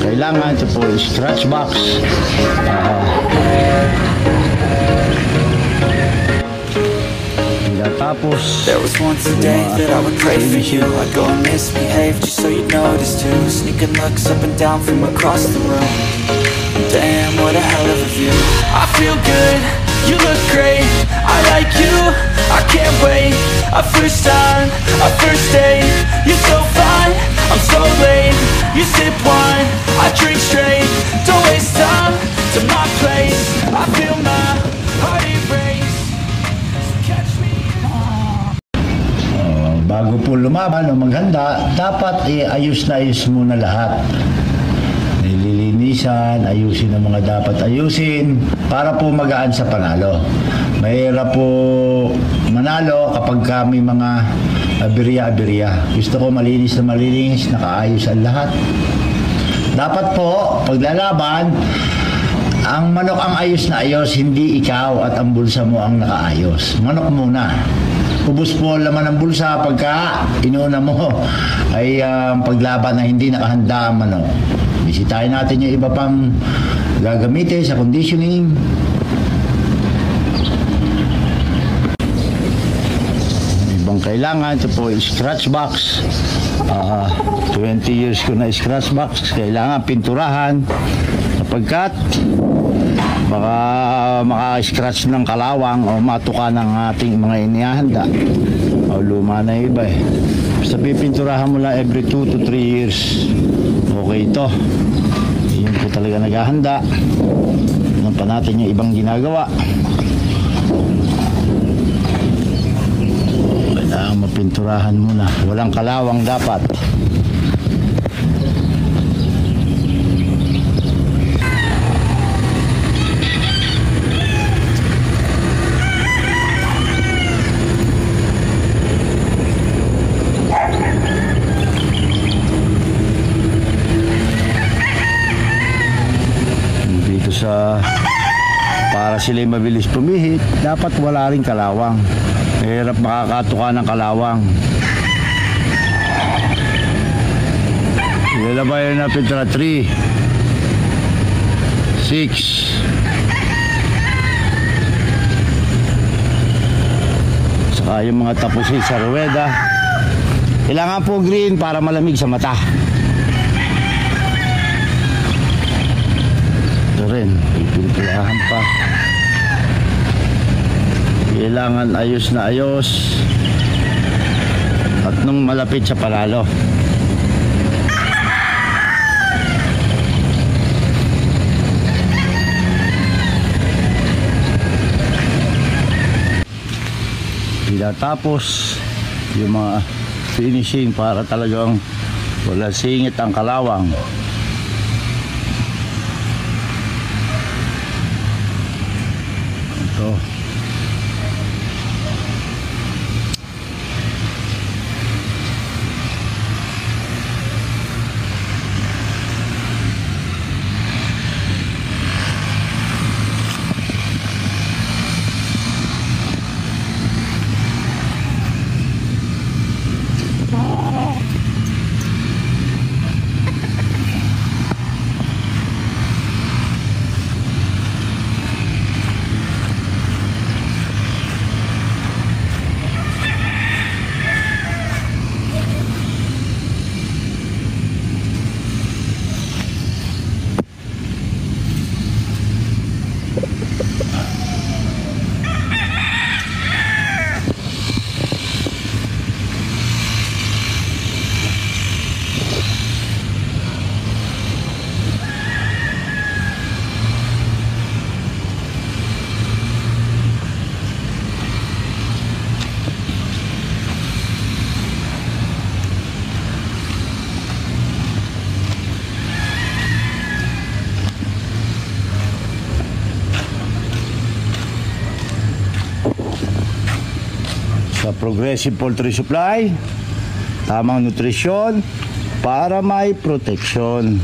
kailangan. Ito po yung scratch box. Tapos there was once a day that I would pray for you. I'd go and misbehave just so you'd notice too. Sneaking looks up and down from across the room. Damn, what a hell of a view. I feel good, you look great, I like you, I can't wait. A first time, a first date. You're so fine, I'm so late. You sip wine, I drink straight. Don't waste time to my place. I feel my heart erase. So catch me. Bago po lumaban o maghanda, dapat ayos na ayos muna lahat. Nililinisan, ayusin ang mga dapat ayusin para po magaan sa panalo. Mahirap po manalo kapag kami mga abirya-abirya. Gusto ko malinis na malinis, nakaayos ang lahat. Dapat po, paglalaban, ang manok ang ayos na ayos, hindi ikaw at ang bulsa mo ang nakaayos. Manok muna. Ubus po laman ng bulsa pagka inuna mo ay paglaban na hindi nakahanda ang manok. Bisitahin natin yung iba pang gagamitin sa conditioning. Ibang kailangan. Ito po yung scratch box. 20 years ko na scratch box. Kailangan pinturahan sapagkat baka maka-scratch ng kalawang o matuka ng ating mga inihanda o luma na iba eh. Basta pipinturahan mo lang every 2 to 3 years. Okay ito. Yun po talaga naghahanda. Ano pa natin yung ibang ginagawa. Kailangan mapinturahan muna. Walang kalawang dapat. Para sila mabilis pumihit, dapat wala rin kalawang. Mahirap makakatuka ng kalawang. Ilalabay na pitra 3 6 saka yung mga tapusin sa ruweda. Kailangan po green para malamig sa mata. Rin, pipinturahan pa. Kailangan ayos na ayos at nung malapit sa palalo. Tapos yung mga finishing para talagang wala singit ang kalawang. Ito. Sa Progressive Poultry Supply, tamang nutrisyon para may proteksyon.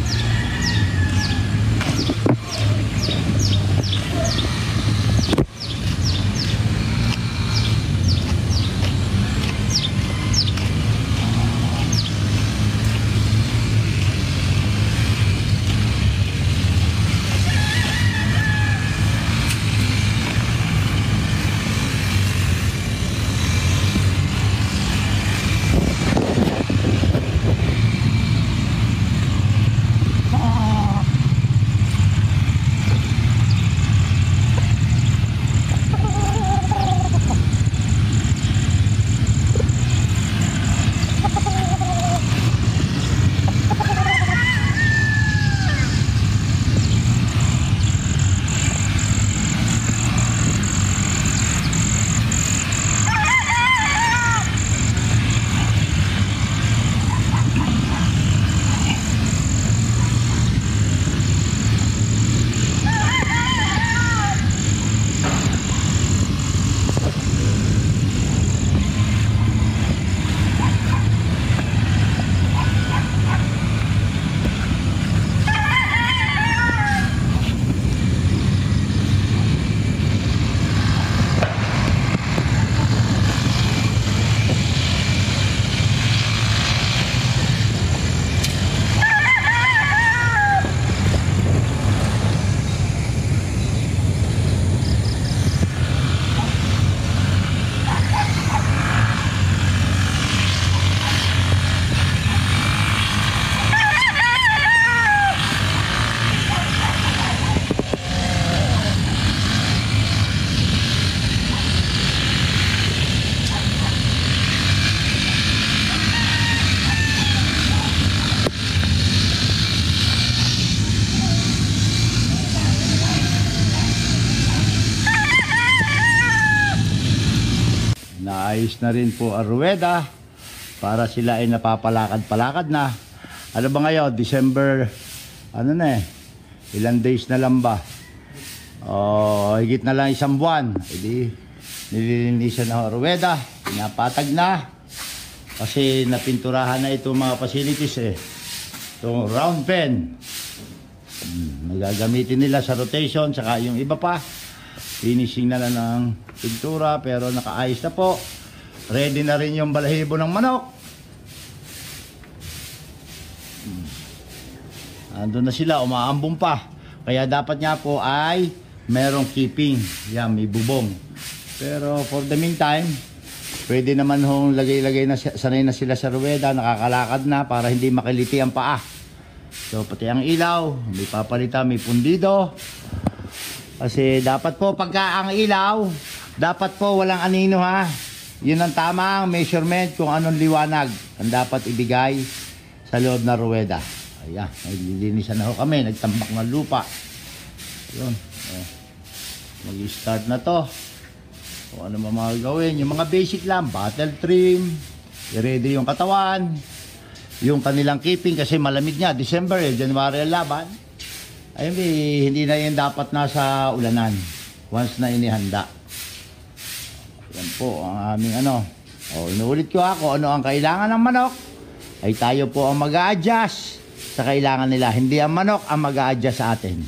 nilinis na rin po ang ruweda para sila ay napapalakad-palakad na. Ano ba ngayon? December, ano na ilang days na lang ba? Higit na lang isang buwan. Hindi, nililinisan na ang ruweda, pinapatag na. Kasi napinturahan na itong mga facilities Itong round pen. Nagagamitin nila sa rotation, saka yung iba pa. Finishing na lang ng pintura, pero nakaayos na po. Ready na rin yung balahibo ng manok. Andun na sila, umaambong pa. Kaya dapat nga po ay merong keeping. Yan, may bubong. Pero for the meantime, pwede naman hong lagay-lagay na, sanay na sila sa ruweda, nakakalakad na para hindi makiliti ang paa. So pati ang ilaw, may papalitan, may pundido. Kasi dapat po pagka ang ilaw, dapat po walang anino ha. Yun ang tamang measurement kung anong liwanag ang dapat ibigay sa loob na ruweda. Ayan, naglilinisan na ho kami, nagtambak ng lupa. Yun, mag-start na to. Kung ano mga gawin, yung mga basic lang, bottle trim, i-ready yung katawan, yung kanilang keeping kasi malamig nga, December, January ang laban. Ay hindi na yun dapat nasa ulanan once na inihanda. Yan po ang aming inuulit ko kung ano ang kailangan ng manok ay tayo po ang mag-a-adjust sa kailangan nila, hindi ang manok ang mag-a-adjust sa atin.